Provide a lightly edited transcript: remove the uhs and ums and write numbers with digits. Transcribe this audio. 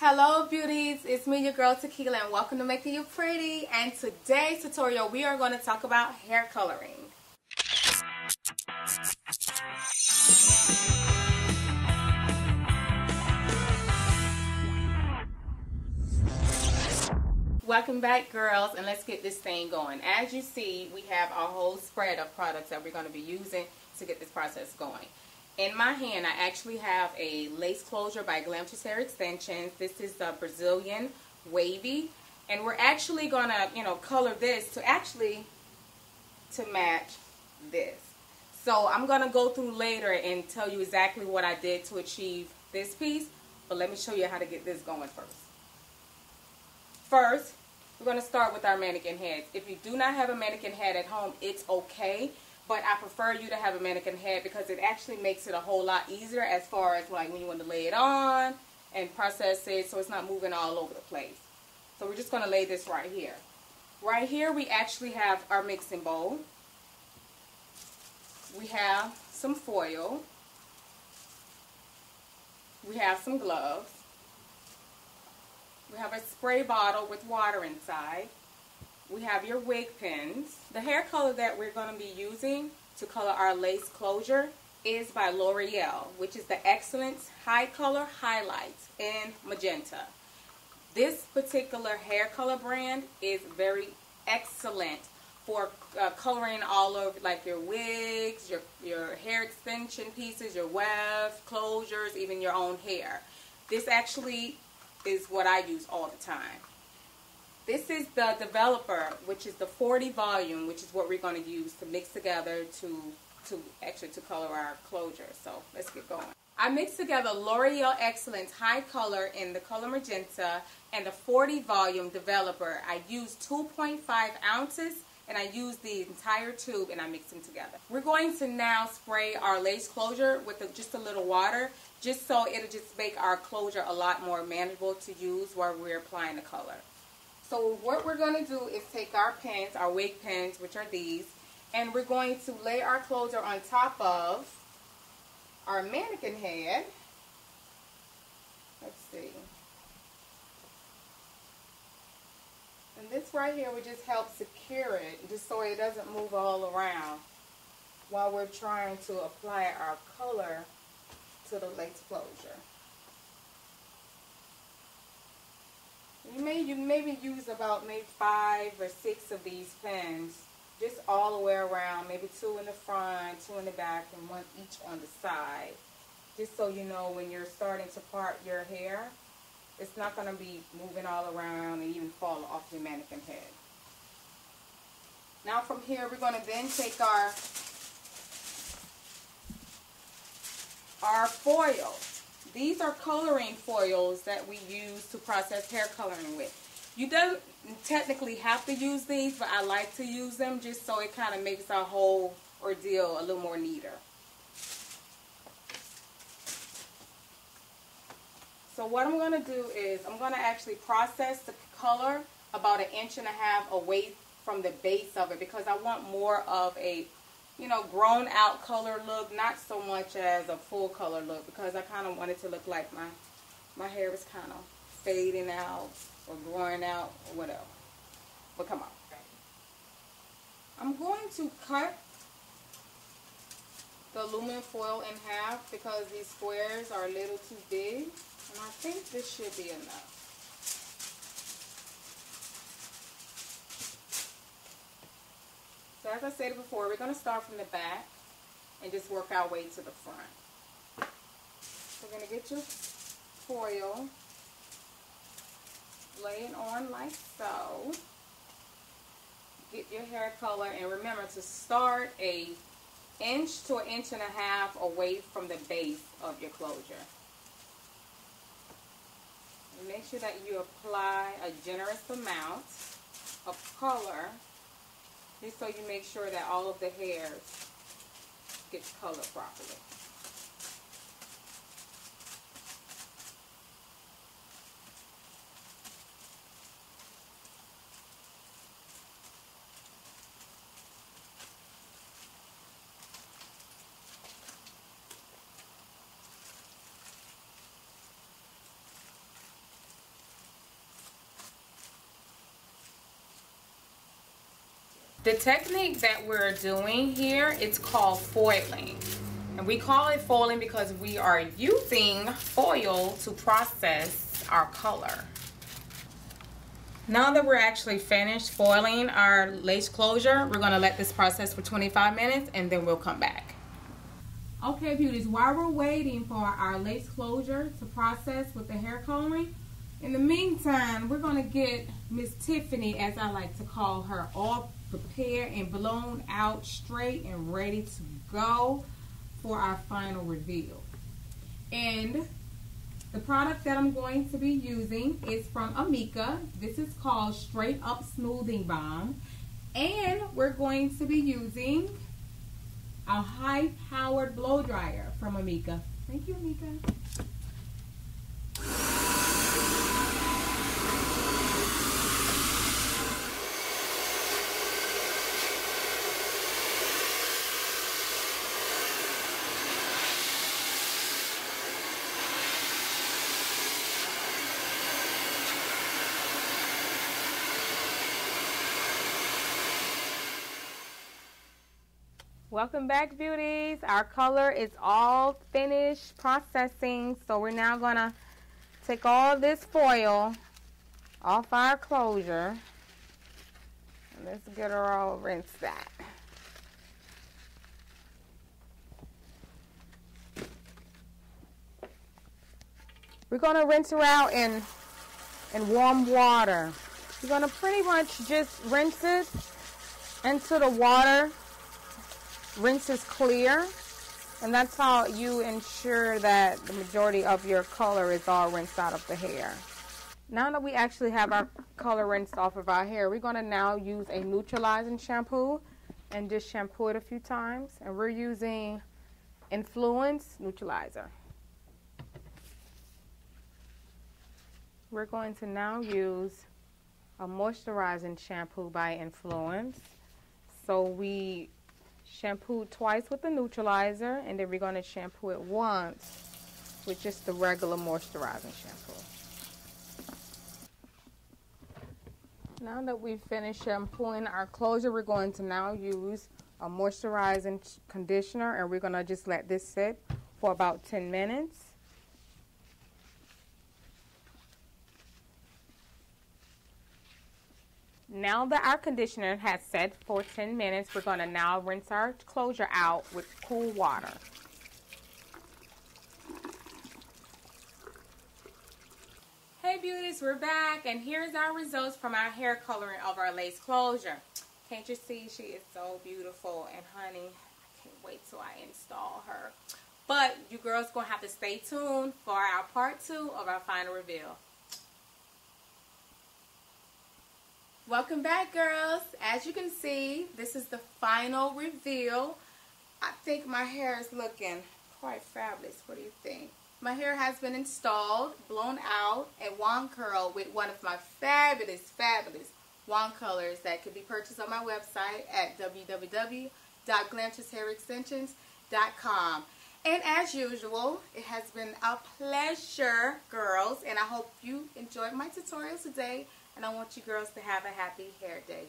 Hello beauties, it's me your girl Tequila and welcome to Making You Pretty. And today's tutorial we are going to talk about hair coloring. Welcome back girls, and let's get this thing going. As you see, we have a whole spread of products that we're going to be using to get this process going. In my hand, I actually have a lace closure by Glamorous Hair Extensions. This is the Brazilian Wavy, and we're actually gonna, color this to match this. So I'm gonna go through later and tell you exactly what I did to achieve this piece, but let me show you how to get this going first. First, we're gonna start with our mannequin heads. If you do not have a mannequin head at home, it's okay. But I prefer you to have a mannequin head because it actually makes it a whole lot easier as far as like when you want to lay it on and process it so it's not moving all over the place. So we're just going to lay this right here. Right here we actually have our mixing bowl. We have some foil. We have some gloves. We have a spray bottle with water inside. We have your wig pins. The hair color that we're going to be using to color our lace closure is by L'Oreal, which is the Excellence High Color Highlights in Magenta. This particular hair color brand is very excellent for coloring all over like your wigs, your hair extension pieces, your wefts, closures, even your own hair. This actually is what I use all the time. This is the developer, which is the 40 volume, which is what we're going to use to mix together to color our closure. So let's get going. I mixed together L'Oreal Excellence High Color in the color Magenta and the 40 volume developer. I used 2.5 ounces and I used the entire tube and I mixed them together. We're going to now spray our lace closure with just a little water, just so it'll just make our closure a lot more manageable to use while we're applying the color. So what we're going to do is take our pins, our wig pins, which are these, and we're going to lay our closure on top of our mannequin head. Let's see. And this right here would just help secure it, just so it doesn't move all around while we're trying to apply our color to the lace closure. You maybe use about maybe 5 or 6 of these pins, just all the way around, maybe 2 in the front, 2 in the back, and 1 each on the side. Just so you know when you're starting to part your hair, it's not going to be moving all around and even fall off your mannequin head. Now from here, we're going to then take our foil. These are coloring foils that we use to process hair coloring with. You don't technically have to use these, but I like to use them just so it kind of makes our whole ordeal a little more neater. So what I'm going to do is I'm going to actually process the color about 1.5 inches away from the base of it because I want more of a grown out color look, not so much as a full color look, because I kind of want it to look like my hair is kind of fading out or growing out or whatever. But come on. I'm going to cut the aluminum foil in half because these squares are a little too big, and I think this should be enough. So as I said before, we're going to start from the back and just work our way to the front. So we're going to get your foil, lay it on like so. Get your hair color, and remember to start 1 inch to 1.5 inches away from the base of your closure. And make sure that you apply a generous amount of color, just so you make sure that all of the hairs get colored properly. The technique that we're doing here, it's called foiling. And we call it foiling because we are using foil to process our color. Now that we're actually finished foiling our lace closure, we're going to let this process for 25 minutes and then we'll come back. Okay, beauties, while we're waiting for our lace closure to process with the hair coloring, in the meantime, we're going to get Miss Tiffany, as I like to call her, all prepared and blown out straight and ready to go for our final reveal. And the product that I'm going to be using is from Amika. This is called Straight Up Smoothing Balm. And we're going to be using a high-powered blow dryer from Amika. Thank you, Amika. Welcome back, beauties. Our color is all finished processing, so we're now gonna take all this foil off our closure. And let's get her all rinsed out. We're gonna rinse her out in warm water. You're gonna pretty much just rinse it into the water. Rinse is clear, and that's how you ensure that the majority of your color is all rinsed out of the hair. Now that we actually have our color rinsed off of our hair, we're going to now use a neutralizing shampoo and just shampoo it a few times. And we're using Influence Neutralizer. We're going to now use a moisturizing shampoo by Influence. So we shampoo twice with the neutralizer, and then we're going to shampoo it once with just the regular moisturizing shampoo. Now that we've finished shampooing our closure, we're going to now use a moisturizing conditioner, and we're going to just let this sit for about 10 minutes. Now that our conditioner has set for 10 minutes, we're going to now rinse our closure out with cool water. Hey beauties, we're back, and here's our results from our hair coloring of our lace closure. Can't you see she is so beautiful? And honey, I can't wait till I install her. But you girls going to have to stay tuned for our part 2 of our final reveal. Welcome back, girls. As you can see, this is the final reveal. I think my hair is looking quite fabulous. What do you think? My hair has been installed, blown out, and wand curled with one of my fabulous wand colors that can be purchased on my website at www.glamoroushairextensions.com. And as usual, it has been a pleasure, girls, and I hope you enjoyed my tutorial today. And I want you girls to have a happy hair day.